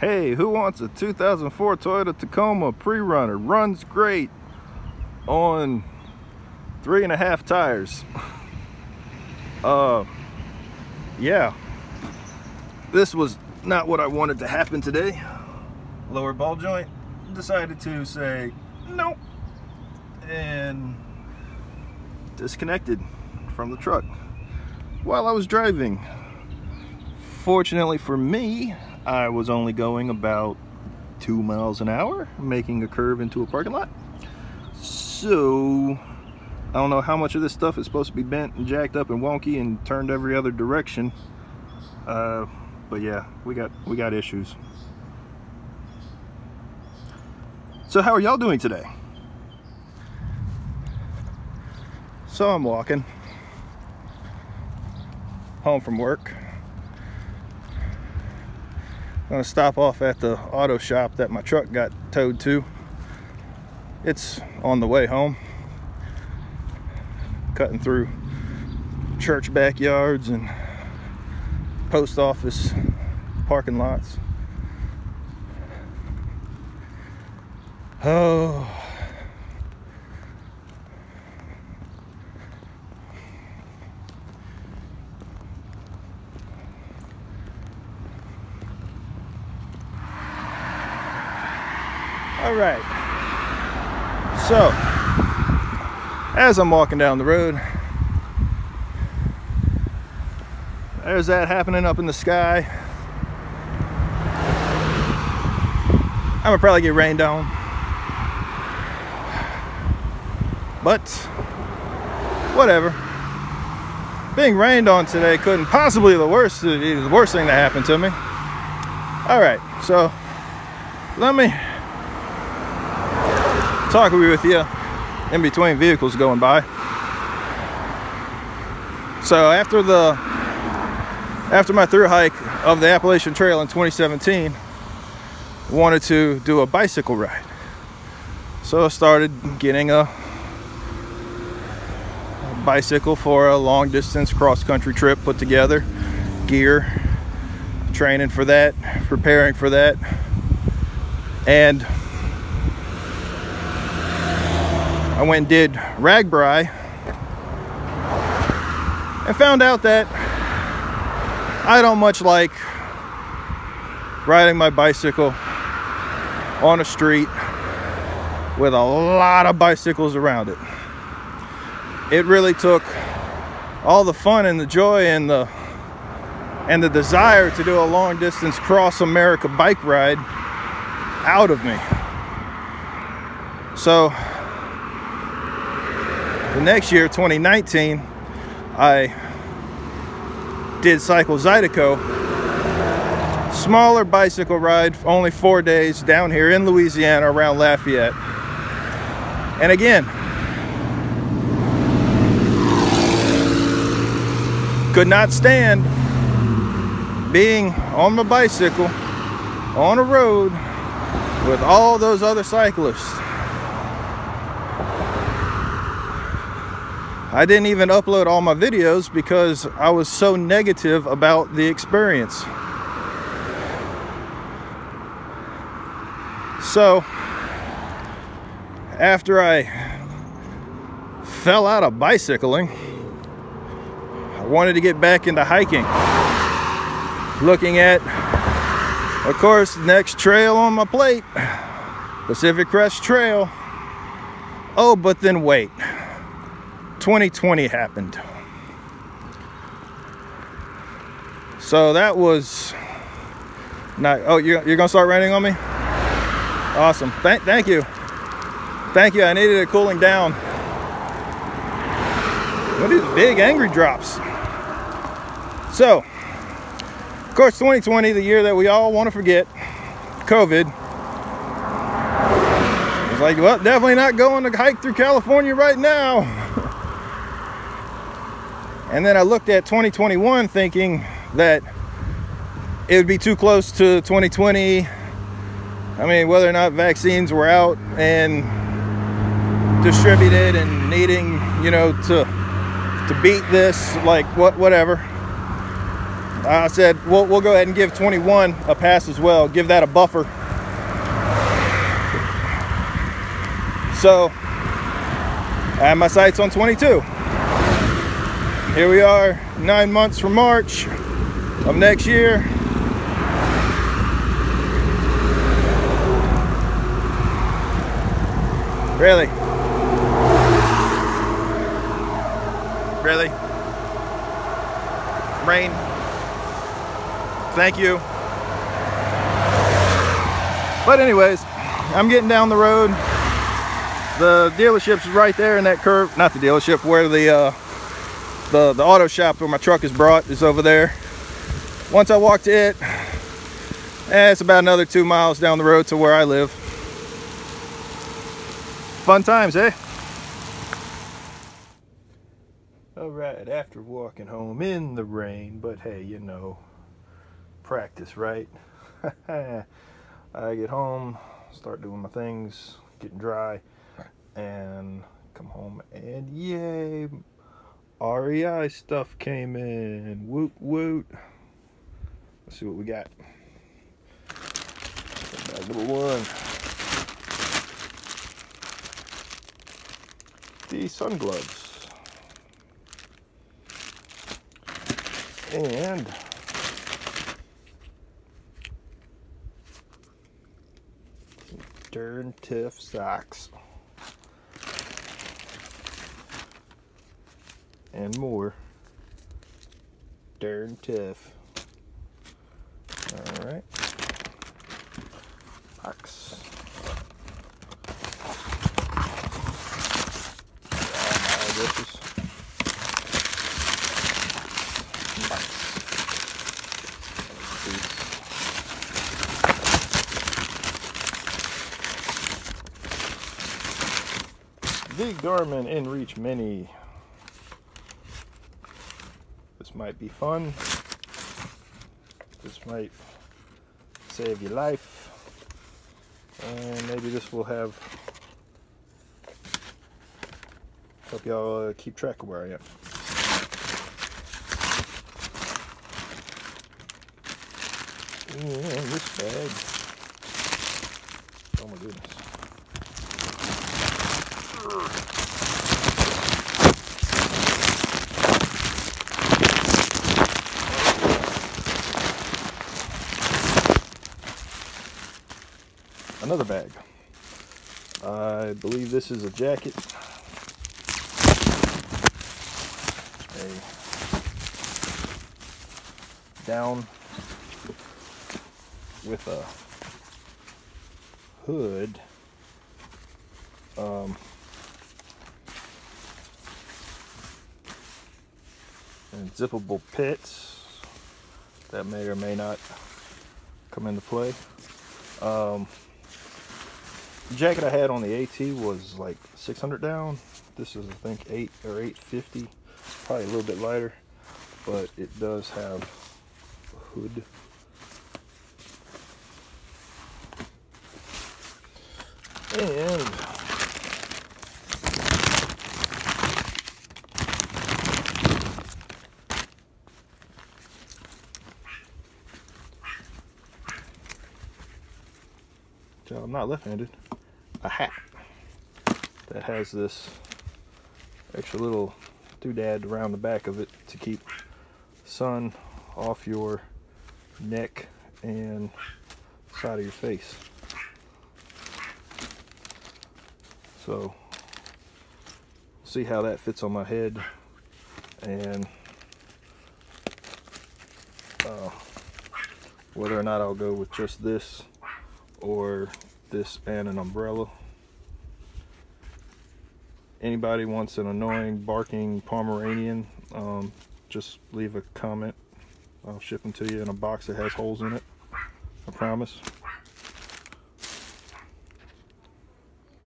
Hey, who wants a 2004 Toyota Tacoma pre-runner? Runs great on 3.5 tires. Yeah, this was not what I wanted to happen today. Lower ball joint, decided to say nope and disconnected from the truck while I was driving. Fortunately for me, I was only going about 2 miles an hour, making a curve into a parking lot. So I don't know how much of this stuff is supposed to be bent and jacked up and wonky and turned every other direction. But yeah, we got issues. So how are y'all doing today? So I'm walking home from work. I'm gonna stop off at the auto shop that my truck got towed to. It's on the way home. Cutting through church backyards and post office parking lots. Oh. All right, so as I'm walking down the road, there's that happening up in the sky. I'm gonna probably get rained on, but whatever. Being rained on today couldn't possibly be the worst thing that happened to me. All right, so let me talk with you in between vehicles going by. So after my thru hike of the Appalachian Trail in 2017, I wanted to do a bicycle ride. So I started getting a bicycle for a long distance cross-country trip put together, gear, training for that, preparing for that, and I went and did Ragbri and found out that I don't much like riding my bicycle on a street with a lot of bicycles around it. It really took all the fun and the joy and the desire to do a long distance cross America bike ride out of me. So the next year, 2019, I did Cycle Zydeco, smaller bicycle ride, only 4 days down here in Louisiana around Lafayette. And again, could not stand being on my bicycle on a road with all those other cyclists. I didn't even upload all my videos because I was so negative about the experience. So, after I fell out of bicycling, I wanted to get back into hiking. Looking at, of course, the next trail on my plate, Pacific Crest Trail. Oh, but then wait. 2020 happened. So that was not, oh, you're gonna start raining on me? Awesome. Thank you. Thank you. I needed it cooling down. What are these big angry drops? So, of course, 2020, the year that we all want to forget, COVID. It's like, well, definitely not going to hike through California right now. And then I looked at 2021 thinking that it would be too close to 2020. I mean, whether or not vaccines were out and distributed and needing, you know, to beat this, like whatever. I said we'll go ahead and give 21 a pass as well. Give that a buffer. So I have my sights on 22. Here we are, 9 months from March of next year. Really? Really? Rain? Thank you. But anyways, I'm getting down the road. The dealership's right there in that curve. Not the dealership, where the auto shop where my truck is brought is over there. Once I walk to it, it's about another 2 miles down the road to where I live. Fun times, eh? Alright, after walking home in the rain, but hey, you know, practice, right? I get home, start doing my things, getting dry, and come home, and yay, REI stuff came in. Woot woot. Let's see what we got. Bag number one. The sun gloves. And darn tough socks. And more darn tough. All right. Box. This. The Garmin InReach Mini. This might be fun. This might save your life. And maybe this will help y'all keep track of where I am. And this bag. Oh my goodness. Another bag. I believe this is a jacket. A down with a hood. And zippable pits that may or may not come into play. The jacket I had on the AT was like 600 down. This is, I think, 8 or 850, probably a little bit lighter, but it does have a hood. And so I'm not left-handed. A hat that has this extra little doodad around the back of it to keep sun off your neck and side of your face. So see how that fits on my head, and whether or not I'll go with just this or this and an umbrella. Anybody wants an annoying barking Pomeranian, just leave a comment. I'll ship them to you in a box that has holes in it, I promise.